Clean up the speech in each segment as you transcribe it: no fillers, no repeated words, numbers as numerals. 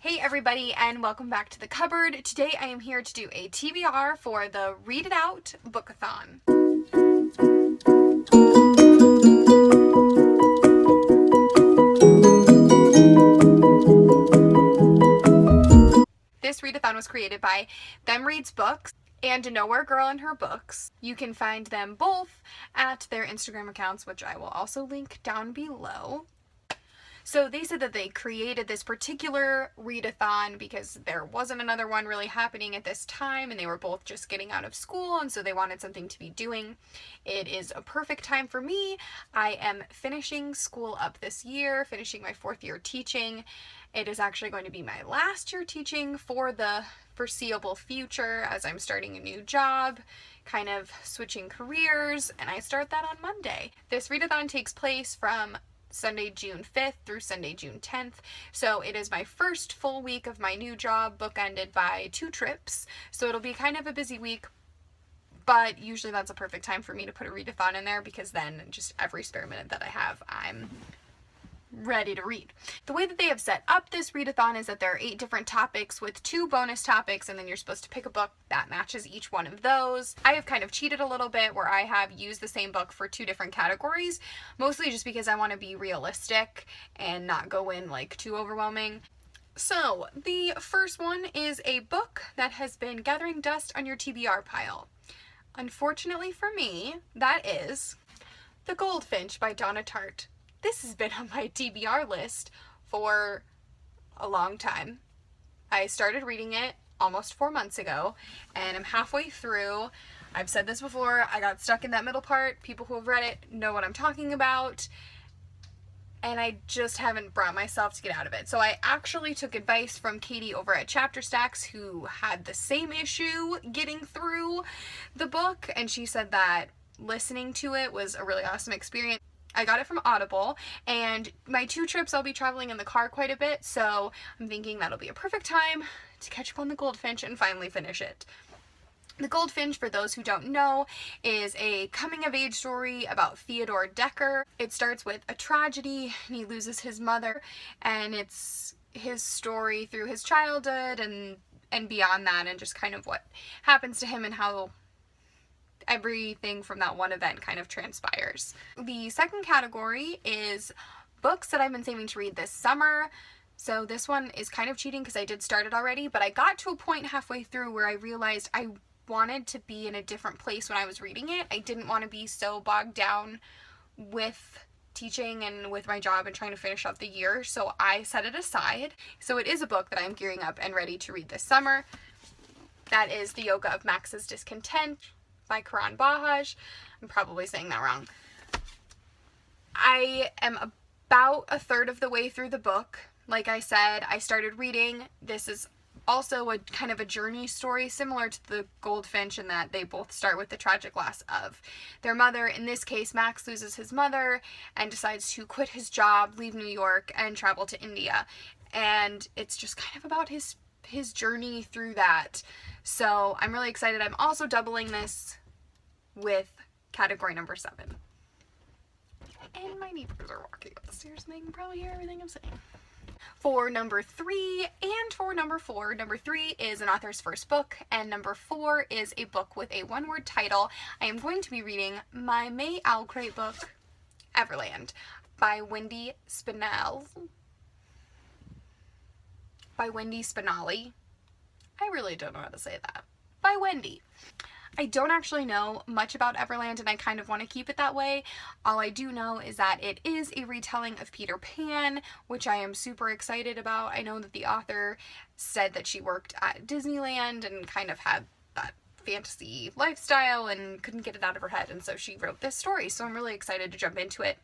Hey everybody, and welcome back to the cupboard. Today I am here to do a TBR for the Read It Out Book-a-thon. This readathon was created by Them Reads Books and a Nowhere Girl and Her Books. You can find them both at their Instagram accounts, which I will also link down below. So they said that they created this particular readathon because there wasn't another one really happening at this time, and they were both just getting out of school, and so they wanted something to be doing. It is a perfect time for me. I am finishing school up this year, finishing my 4th year teaching. It is actually going to be my last year teaching for the foreseeable future as I'm starting a new job, kind of switching careers, and I start that on Monday. This readathon takes place from Sunday, June 5th through Sunday, June 10th. So it is my first full week of my new job, bookended by 2 trips. So it'll be kind of a busy week, but usually that's a perfect time for me to put a readathon in there because then just every spare minute that I have, I'm ready to read. The way that they have set up this readathon is that there are 8 different topics with 2 bonus topics, and then you're supposed to pick a book that matches each one of those. I have kind of cheated a little bit where I have used the same book for 2 different categories, mostly just because I want to be realistic and not go in like too overwhelming. So the first one is a book that has been gathering dust on your TBR pile. Unfortunately for me, that is The Goldfinch by Donna Tart. This has been on my TBR list for a long time. I started reading it almost 4 months ago, and I'm halfway through. I've said this before, I got stuck in that middle part. People who have read it know what I'm talking about, and I just haven't brought myself to get out of it. So I actually took advice from Katie over at Chapter Stacks, who had the same issue getting through the book, and she said that listening to it was a really awesome experience. I got it from Audible, and my 2 trips I'll be traveling in the car quite a bit, so I'm thinking that'll be a perfect time to catch up on The Goldfinch and finally finish it. The Goldfinch, for those who don't know, is a coming-of-age story about Theodore Decker. It starts with a tragedy, and he loses his mother, and it's his story through his childhood and beyond that, and just kind of what happens to him and how everything from that one event kind of transpires. The second category is books that I've been saving to read this summer. So this one is kind of cheating because I did start it already, but I got to a point halfway through where I realized I wanted to be in a different place when I was reading it. I didn't want to be so bogged down with teaching and with my job and trying to finish up the year, so I set it aside. So it is a book that I'm gearing up and ready to read this summer. That is The Yoga of Max's Discontent by Karan Bajaj. I'm probably saying that wrong. I am about a third of the way through the book. Like I said, I started reading. This is also a kind of a journey story similar to The Goldfinch in that they both start with the tragic loss of their mother. In this case, Max loses his mother and decides to quit his job, leave New York, and travel to India. And it's just kind of about his journey through that. So I'm really excited. I'm also doubling this with category number 7. And my neighbors are walking up the stairs and they can probably hear everything I'm saying. For number 3 and for number 4, number 3 is an author's first book, and number 4 is a book with a 1-word title. I am going to be reading my May Owl Crate book, Everland, by Wendy Spinale. By Wendy Spinale. I really don't know how to say that. By Wendy. I don't actually know much about Everland, and I kind of want to keep it that way. All I do know is that it is a retelling of Peter Pan, which I am super excited about. I know that the author said that she worked at Disneyland and kind of had that fantasy lifestyle and couldn't get it out of her head, and so she wrote this story, so I'm really excited to jump into it.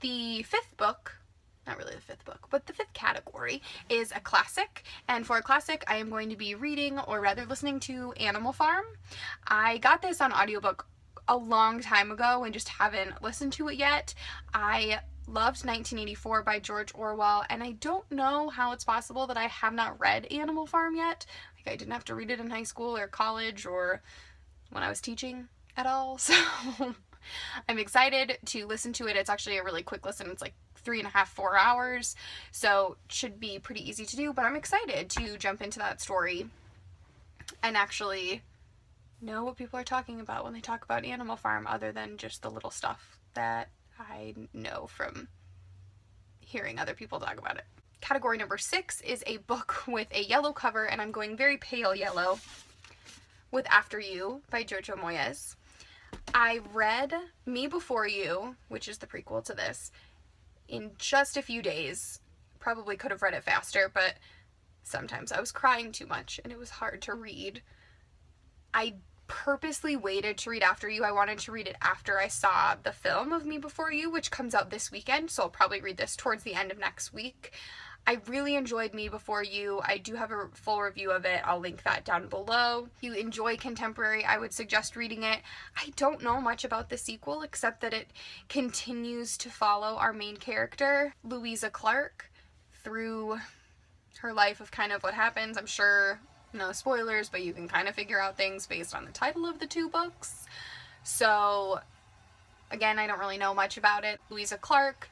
The 5th book, not really the 5th book, but the 5th category is a classic, and for a classic I am going to be reading, or rather listening to, Animal Farm. I got this on audiobook a long time ago and just haven't listened to it yet. I loved 1984 by George Orwell, and I don't know how it's possible that I have not read Animal Farm yet. Like, I didn't have to read it in high school or college or when I was teaching at all, so I'm excited to listen to it. It's actually a really quick listen. It's like 3.5, 4 hours, so it should be pretty easy to do, but I'm excited to jump into that story and actually know what people are talking about when they talk about Animal Farm, other than just the little stuff that I know from hearing other people talk about it. Category number 6 is a book with a yellow cover, and I'm going very pale yellow with After You by Jojo Moyes. I read Me Before You, which is the prequel to this, in just a few days. Probably could have read it faster, but sometimes I was crying too much and it was hard to read. I purposely waited to read After You. I wanted to read it after I saw the film of Me Before You, which comes out this weekend, so I'll probably read this towards the end of next week. I really enjoyed Me Before You. I do have a full review of it. I'll link that down below. If you enjoy contemporary, I would suggest reading it. I don't know much about the sequel except that it continues to follow our main character, Louisa Clark, through her life of kind of what happens. I'm sure no spoilers, but you can kind of figure out things based on the title of the 2 books. So again, I don't really know much about it. Louisa Clark,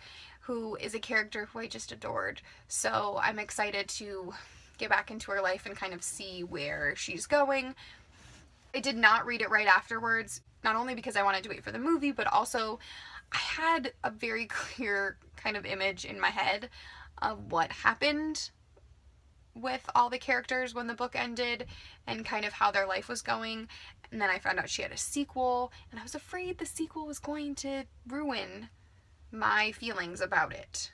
who is a character who I just adored. So I'm excited to get back into her life and kind of see where she's going. I did not read it right afterwards, not only because I wanted to wait for the movie, but also I had a very clear kind of image in my head of what happened with all the characters when the book ended and kind of how their life was going. And then I found out she had a sequel, and I was afraid the sequel was going to ruin my feelings about it.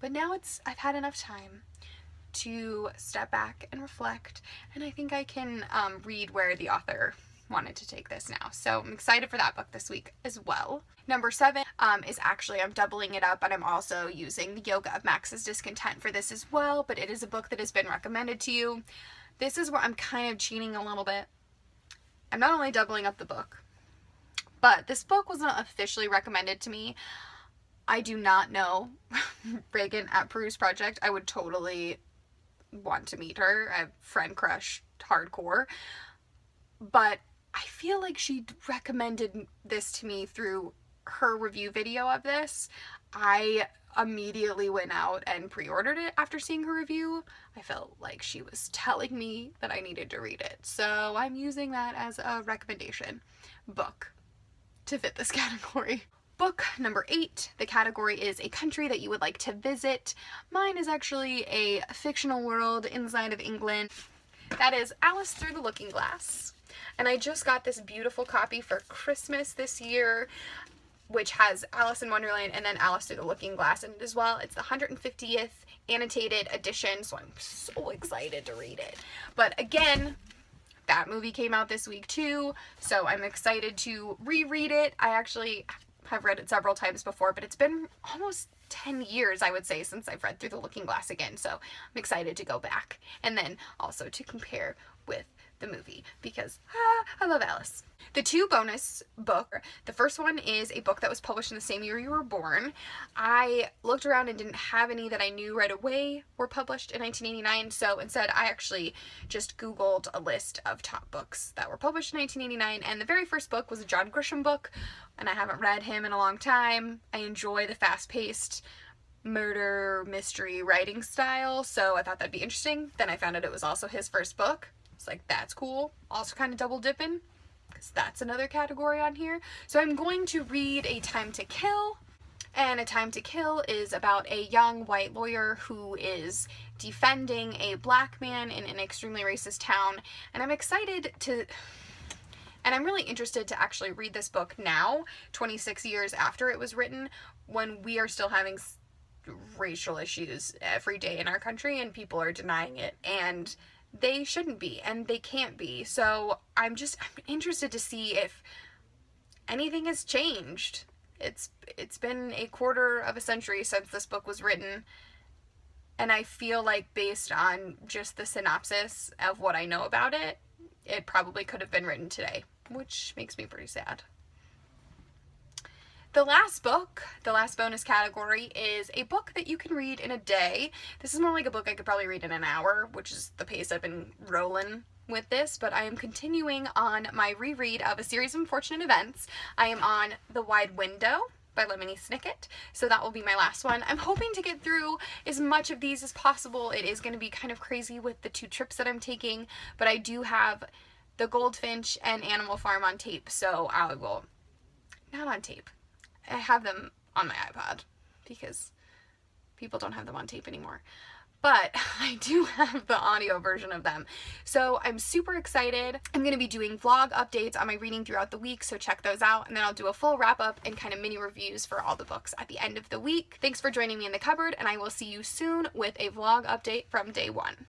But now I've had enough time to step back and reflect, and I think I can read where the author wanted to take this now. So I'm excited for that book this week as well. Number 7 is actually, I'm doubling it up, and I'm also using The Yoga of Max's Discontent for this as well, but it is a book that has been recommended to you. This is where I'm kind of cheating a little bit. I'm not only doubling up the book, but this book was not officially recommended to me. I do not know Reagan at Peruse Project. I would totally want to meet her. I have friend crush hardcore. But I feel like she recommended this to me through her review video of this. I immediately went out and pre-ordered it after seeing her review. I felt like she was telling me that I needed to read it. So I'm using that as a recommendation book to fit this category. Book number 8, the category is a country that you would like to visit. Mine is actually a fictional world inside of England. That is Alice Through the Looking Glass. And I just got this beautiful copy for Christmas this year, which has Alice in Wonderland and then Alice Through the Looking Glass in it as well. It's the 150th annotated edition, so I'm so excited to read it. But again, that movie came out this week too, so I'm excited to reread it. I actually have read it several times before, but it's been almost 10 years, I would say, since I've read Through the Looking Glass again, so I'm excited to go back and then also to compare with the movie because I love Alice. The 2 bonus book, the first one is a book that was published in the same year you were born. I looked around and didn't have any that I knew right away were published in 1989, so instead I actually just Googled a list of top books that were published in 1989, and the very first book was a John Grisham book, and I haven't read him in a long time. I enjoy the fast-paced murder mystery writing style, so I thought that'd be interesting. Then I found out it was also his first book. It's like, that's cool. Also kind of double dipping, because that's another category on here. So I'm going to read A Time to Kill. And A Time to Kill is about a young white lawyer who is defending a black man in an extremely racist town. And I'm excited to, and I'm really interested to actually read this book now, 26 years after it was written, when we are still having racial issues every day in our country and people are denying it. And they shouldn't be, and they can't be. So I'm interested to see if anything has changed. It's been a quarter of a century since this book was written, and I feel like based on just the synopsis of what I know about it, it probably could have been written today, which makes me pretty sad. The last book, the last bonus category, is a book that you can read in a day. This is more like a book I could probably read in an hour, which is the pace I've been rolling with this, but I am continuing on my reread of A Series of Unfortunate Events. I am on The Wide Window by Lemony Snicket. So that will be my last one. I'm hoping to get through as much of these as possible. It is going to be kind of crazy with the 2 trips that I'm taking, but I do have the Goldfinch and Animal Farm on tape, so I will, not on tape, I have them on my iPod because people don't have them on tape anymore. But I do have the audio version of them. So I'm super excited. I'm going to be doing vlog updates on my reading throughout the week, so check those out. And then I'll do a full wrap up and kind of mini reviews for all the books at the end of the week. Thanks for joining me in the cupboard, and I will see you soon with a vlog update from day 1.